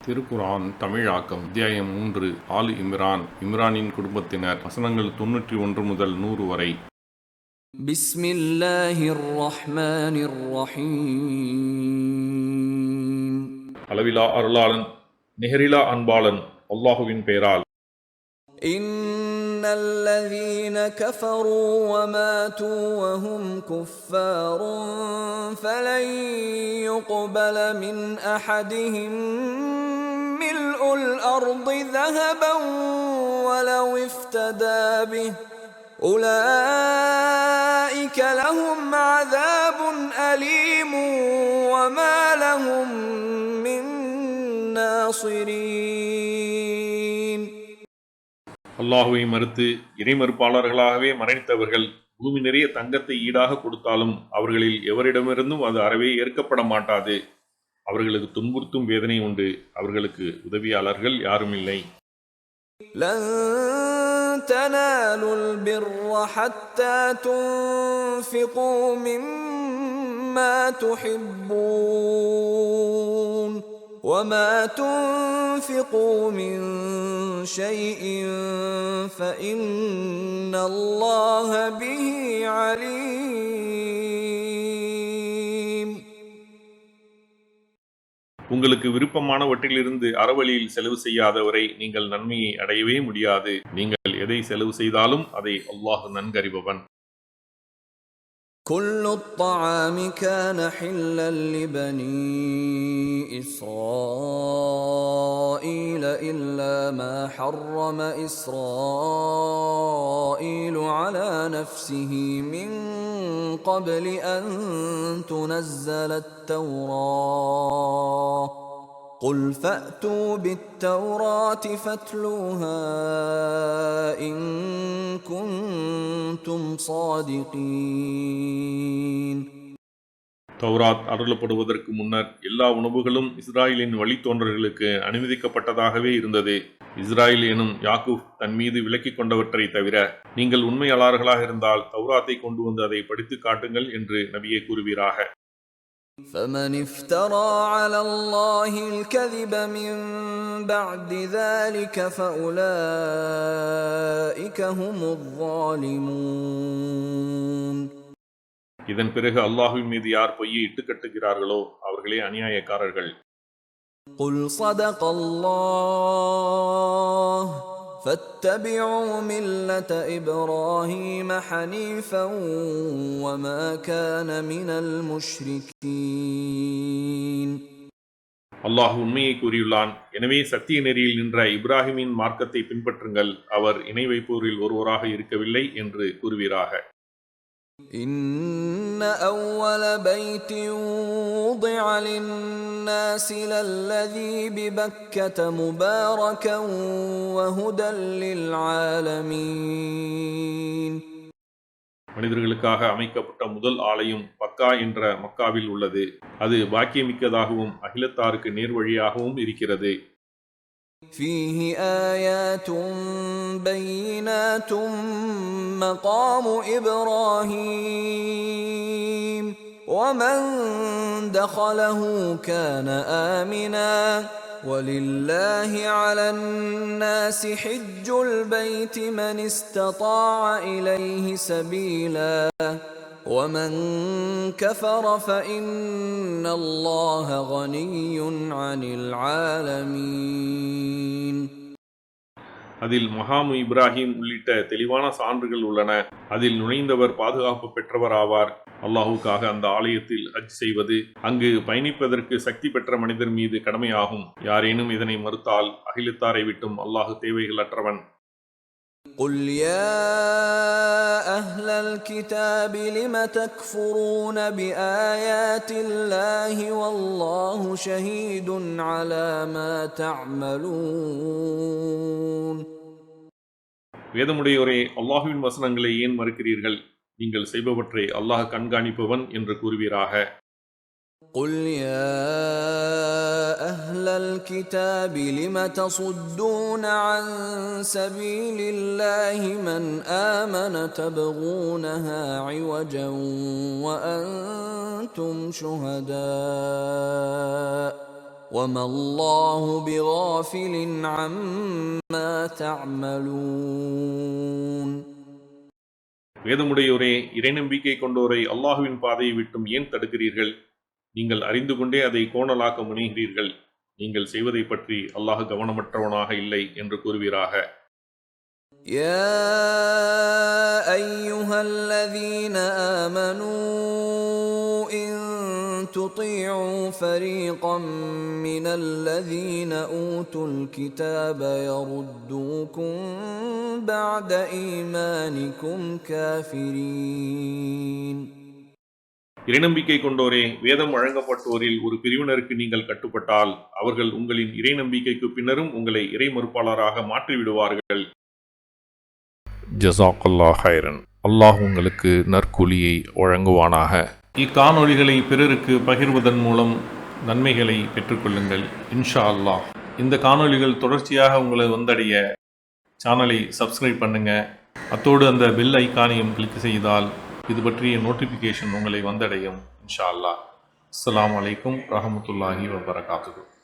திருக்குர்ஆன் தமிழாக்கம் அத்தியாயம் 3 ஆல் இம்ரான். இம்ரானின் குடும்பத்தினர். வசனங்கள் 91 முதல் 100 வரை. பிஸ்மில்லாஹிர் ரஹ்மானிர் ரஹீம். அளவிலா அருளாளன் நிகரிலா அன்பாளன் அல்லாஹுவின் பெயரால். இன்னல்லதீன கஃபரு வமாது வஹும் குஃபாரும் ஃபலன் யுக்பல மின் அஹதிஹிம் மில்உல் அர்தி ذهبا ولو افتدى به أولئك لهم عذاب أليم وما لهم من ناصرين. அல்லாஹுவை மறுத்து இறை மறுப்பாளர்களாகவே மரணித்தவர்கள் பூமி நிறைய தங்கத்தை ஈடாக கொடுத்தாலும் அவர்களில் எவரிடமிருந்தும் அது அறவே ஏற்கப்பட மாட்டாது. அவர்களுக்கு துன்புறுத்தும் வேதனை உண்டு. அவர்களுக்கு உதவியாளர்கள் யாரும் இல்லை. لن تنالوا البر حتى تنفقوا مما تحبون وما تنفقوا من شيء فإن الله به عليم. உங்களுக்கு விருப்பமானவற்றிலிருந்து அறவழியில் செலவு செய்யாதவரை நீங்கள் நன்மையை அடையவே முடியாது. நீங்கள் எதை செலவு செய்தாலும் அதை அல்லாஹ் நன்கறிபவன். كل الطعام كان حلا لبني إسرائيل إلا ما حرم إسرائيل على نفسه من قبل أن تنزل التوراة قل فأتوا بالتوراة فاتلوها إن كنتم صادقين. தௌராத் அருளப்படுவதற்கு முன்னர் எல்லா உணவுகளும் இஸ்ராயலின் வழித்தோன்றர்களுக்கு அனுமதிக்கப்பட்டதாகவே இருந்தது. இஸ்ராயல் எனும் யாக்கூப் தன் மீது விலக்கிக் கொண்டவற்றை தவிர. நீங்கள் உண்மையாளர்களாக இருந்தால் தௌராத்தை கொண்டு வந்து அதை படித்து காட்டுங்கள் என்று நபியே கூறுவீராக. فمن افترى على الله الكذب من بعد ذلك فأولئك هم الظالمون. இதன் பிறகு அல்லாஹ்வின் மீது யார் பொய்யை இட்டுக்கட்டுகிறார்களோ அவர்களே அநியாயக்காரர்கள். قل صدق الله فاتبعوا ملة إبراهيم حنيفا وما كان من المشركين. அல்லாஹ் உண்மையை கூறியுள்ளான். எனவே சத்திய நெறியில் நின்ற இப்ராஹிமின் மார்க்கத்தை பின்பற்றுங்கள். அவர் இணை வைப்போரில் ஒருவராக இருக்கவில்லை என்று கூறுவீராக. إن أول بيت وضع للناس للذي ببكة مباركا وهدى للعالمين. மனிதர்களுக்காக அமைக்கப்பட்ட முதல் ஆலயம் பக்கா என்ற மக்காவில் உள்ளது. அது பாக்கியமிக்கதாகவும் அகிலத்தாருக்கு நேர்வழியாகவும் இருக்கிறது. فيه آيات بينات مقام إبراهيم ومن دخله كان آمنا ولله على الناس حج البيت من استطاع إليه سبيلا ومن كفر فإن الله غني عن العالمين. அதில் மகாமு இப்ராஹிம் உள்ளிட்ட தெளிவான சான்றுகள் உள்ளன. அதில் நுழைந்தவர் பாதுகாப்பு பெற்றவர் ஆவார். அல்லாஹுக்காக அந்த ஆலயத்தில் ஹஜ் செய்வது அங்கு பயணிப்பதற்கு சக்தி பெற்ற மனிதர் மீது கடமையாகும். யாரேனும் இதனை மறுத்தால் அகிலத்தாரை விட்டும் அல்லாஹு தேவைகள் அற்றவன். قل يا أهل الكتاب لم تكفرون بآيات الله والله شهيد على ما تعملون. வேதமுடையோரே, அல்லாஹுவின் வசனங்களை ஏன் மறுக்கிறீர்கள்? நீங்கள் செய்பவற்றை அல்லாஹ் கண்காணிப்பவன் என்று கூறுவீராக. قل يا أهل الكتاب لم تصدون عن سبيل الله من آمن تبغونها عوجا وأنتم شهداء وَمَا اللَّهُ بِغَافِلٍ عَمَّا تَعْمَلُونَ. வேதமுடையோரே, இறைநம்பிக்கை கொண்டோரை அல்லாஹுவின் பாதையை விட்டும் ஏன் தடுக்கிறீர்கள்? நீங்கள் அறிந்து கொண்டே அதை கோணலாக்க முனைகிறீர்கள். நீங்கள் செய்வதை பற்றி அல்லாஹ் கவனமற்றவனாக இல்லை என்று கூறுவீராக. يَا أَيُّهَا الَّذِينَ آمَنُوا إِن تُطِيعُوا فَرِيقًا مِّنَ الَّذِينَ أُوتُوا الْكِتَابَ يَرُدُّوكُم بَعْدَ إِيمَانِكُمْ كَافِرِينَ. இறைநம்பிக்கை கொண்டோரே, வேதம் வழங்கப்பட்டோரில் ஒரு பிரிவினருக்கு நீங்கள் கட்டுப்பட்டால் அவர்கள் உங்களின் இறைநம்பிக்கைக்கு பின்னரும் உங்களை இறை மறுப்பாளராக மாற்றிவிடுவார்கள். ஜஸாக்கல்லாஹ் ஹைரன். அல்லாஹ் உங்களுக்கு நற்கூலியை வழங்குவானாக. இக்காணொளிகளை பிறருக்கு பகிர்வதன் மூலம் நன்மைகளை பெற்றுக்கொள்ளுங்கள் இன்ஷா அல்லாஹ். இந்த காணொளிகள் தொடர்ச்சியாக உங்களை வந்தடைய சேனலை சப்ஸ்கிரைப் பண்ணுங்க. அத்தோடு அந்த பெல் ஐக்கானையும் கிளிக் செய்தால் இது பற்றிய நோட்டிஃபிகேஷன் உங்களை வந்தடையும் இன்ஷா அல்லாஹ். அஸ்ஸலாமு அலைக்கும் ரஹமத்துல்லாஹி வபரகாத்துஹு.